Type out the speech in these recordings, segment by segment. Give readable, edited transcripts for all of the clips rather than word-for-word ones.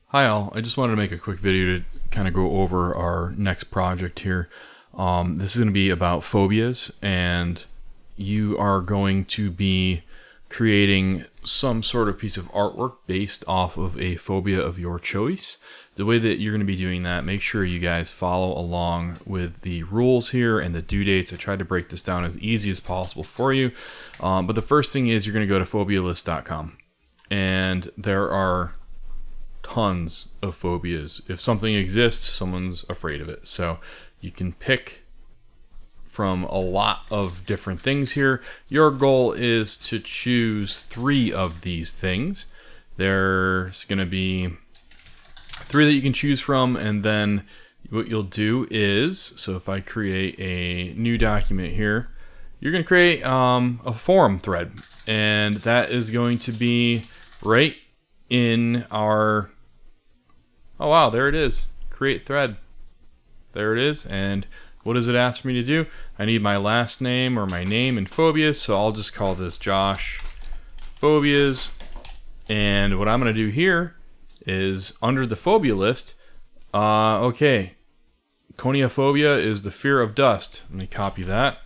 Hi all, I just wanted to make a quick video to kind of go over our next project here. This is going to be about phobias, and you are going to be creating some sort of piece of artwork based off of a phobia of your choice. The way that you're going to be doing that, make sure you guys follow along with the rules here and the due dates. I tried to break this down as easy as possible for you, but the first thing is you're going to go to phobialist.com, and there are tons of phobias. If something exists, someone's afraid of it. So you can pick from a lot of different things here. Your goal is to choose 3 of these things. There's going to be 3 that you can choose from, and then what you'll do is, so if I create a new document here, you're going to create a forum thread, and that is going to be right in our, oh wow, there it is, create thread. There it is. And what does it ask for me to do? I need my last name or my name in Phobias, so I'll just call this Josh Phobias. And what I'm going to do here is under the phobia list, okay, coniophobia is the fear of dust. Let me copy that,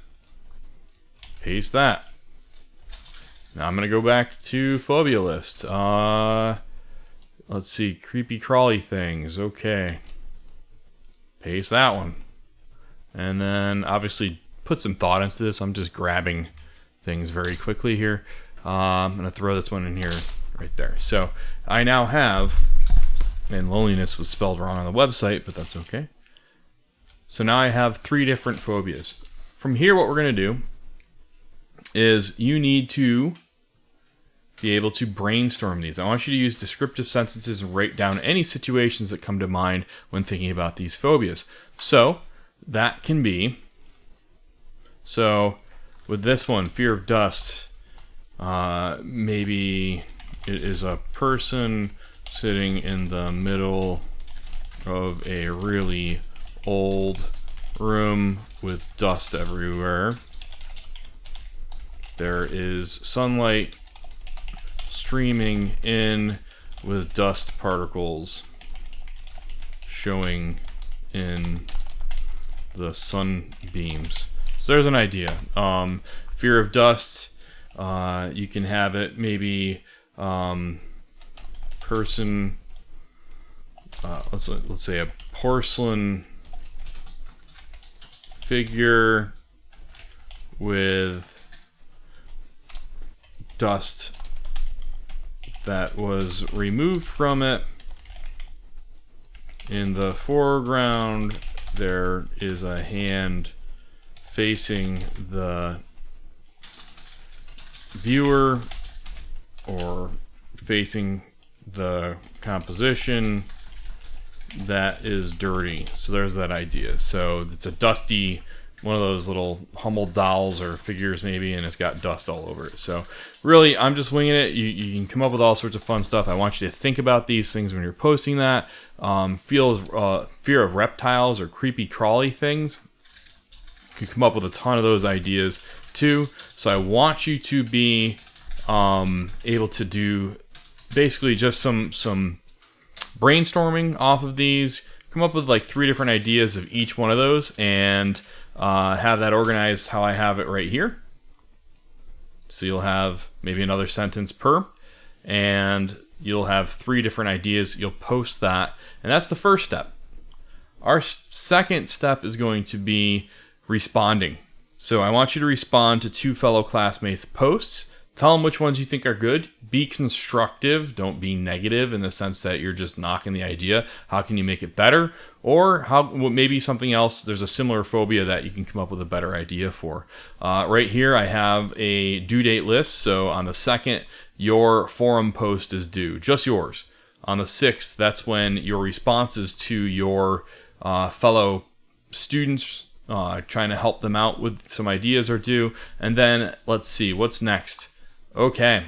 paste that. Now I'm going to go back to phobia list. Let's see, creepy crawly things. Okay, paste that one. And then obviously put some thought into this. I'm just grabbing things very quickly here. I'm going to throw this one in here right there. So I now have, and loneliness was spelled wrong on the website, but that's okay. So now I have 3 different phobias. From here, what we're going to do is you need to be able to brainstorm these. I want you to use descriptive sentences and write down any situations that come to mind when thinking about these phobias. So that can be, so with this one, fear of dust, maybe it is a person sitting in the middle of a really old room with dust everywhere. There is sunlight streaming in with dust particles showing in the sunbeams. So there's an idea. Fear of dust, you can have it maybe person, let's say a porcelain figure with dust that was removed from it. In the foreground, there is a hand facing the viewer or facing the composition that is dirty. So there's that idea. So it's a dusty, one of those little Hummel dolls or figures maybe, and it's got dust all over it. So really, I'm just winging it. You can come up with all sorts of fun stuff. I want you to think about these things when you're posting that. Fear of reptiles or creepy crawly things. You can come up with a ton of those ideas too. So I want you to be able to do basically just some brainstorming off of these. Come up with like 3 different ideas of each one of those, and have that organized how I have it right here. So you'll have maybe another sentence per, and you'll have 3 different ideas. You'll post that, and that's the first step. Our second step is going to be responding. So I want you to respond to 2 fellow classmates' posts. Tell them which ones you think are good. Be constructive. Don't be negative in the sense that you're just knocking the idea. How can you make it better? Or maybe something else. There's a similar phobia that you can come up with a better idea for. Right here, I have a due date list. So on the 2nd, your forum post is due. Just yours. On the 6th, that's when your responses to your fellow students, trying to help them out with some ideas are due. And then let's see, what's next? Okay,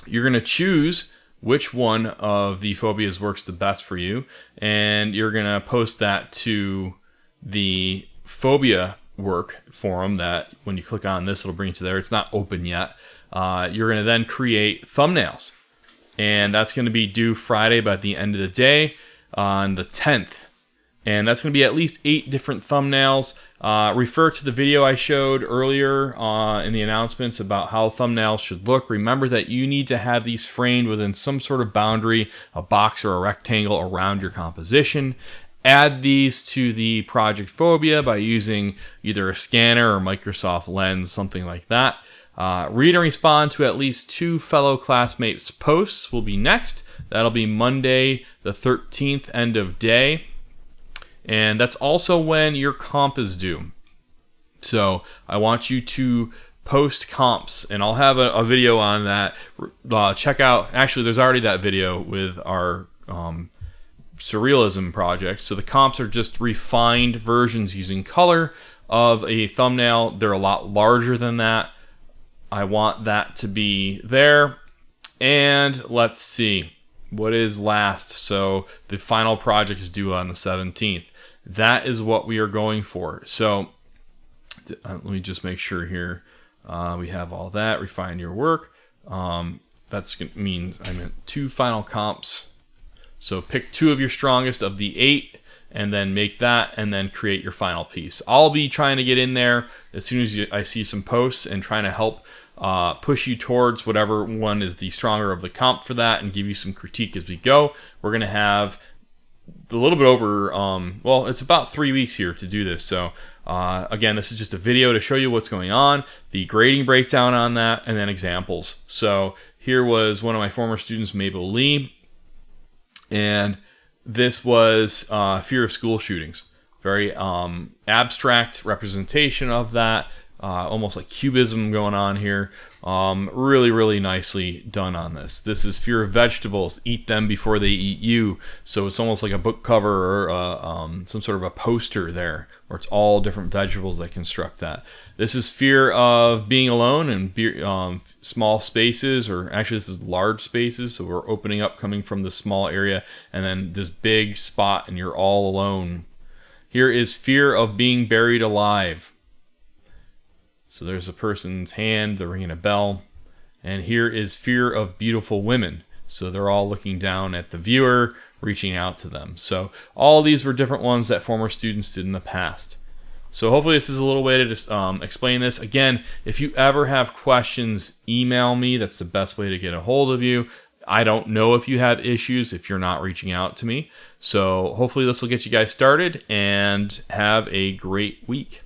you're going to choose which one of the phobias works the best for you, and you're going to post that to the phobia work forum that when you click on this, it'll bring you to there. It's not open yet. You're going to then create thumbnails, and that's going to be due Friday by the end of the day on the 10th. And that's going to be at least 8 different thumbnails. Refer to the video I showed earlier in the announcements about how thumbnails should look. Remember that you need to have these framed within some sort of boundary, a box or a rectangle around your composition. Add these to the project Phobia by using either a scanner or Microsoft Lens, something like that. Read and respond to at least 2 fellow classmates' posts will be next. That'll be Monday the 13th, end of day. And that's also when your comp is due. So I want you to post comps, and I'll have a video on that. Check out, actually there's already that video with our surrealism project. So the comps are just refined versions using color of a thumbnail. They're a lot larger than that. I want that to be there. And let's see, what is last? So the final project is due on the 17th. That is what we are going for. So let me just make sure here we have all that. Refine your work. That's going to mean I meant 2 final comps. So pick 2 of your strongest of the 8 and then make that, and then create your final piece. I'll be trying to get in there as soon as I see some posts and trying to help push you towards whatever one is the stronger of the comp for that, and give you some critique as we go. We're going to have a little bit over, well, it's about 3 weeks here to do this. So again, this is just a video to show you what's going on, the grading breakdown on that, and then examples. So here was one of my former students, Mabel Lee, and this was fear of school shootings. Very abstract representation of that, almost like cubism going on here. Really, really nicely done on this. This is fear of vegetables. Eat them before they eat you. So it's almost like a book cover or some sort of a poster there, where it's all different vegetables that construct that. This is fear of being alone in small spaces, or actually this is large spaces. So we're opening up, coming from this small area, and then this big spot, and you're all alone. Here is fear of being buried alive. So there's a person's hand, they're ringing a bell. And here is fear of beautiful women. So they're all looking down at the viewer, reaching out to them. So all these were different ones that former students did in the past. So hopefully this is a little way to just explain this. Again, if you ever have questions, email me. That's the best way to get a hold of you. I don't know if you have issues if you're not reaching out to me. So hopefully this will get you guys started, and have a great week.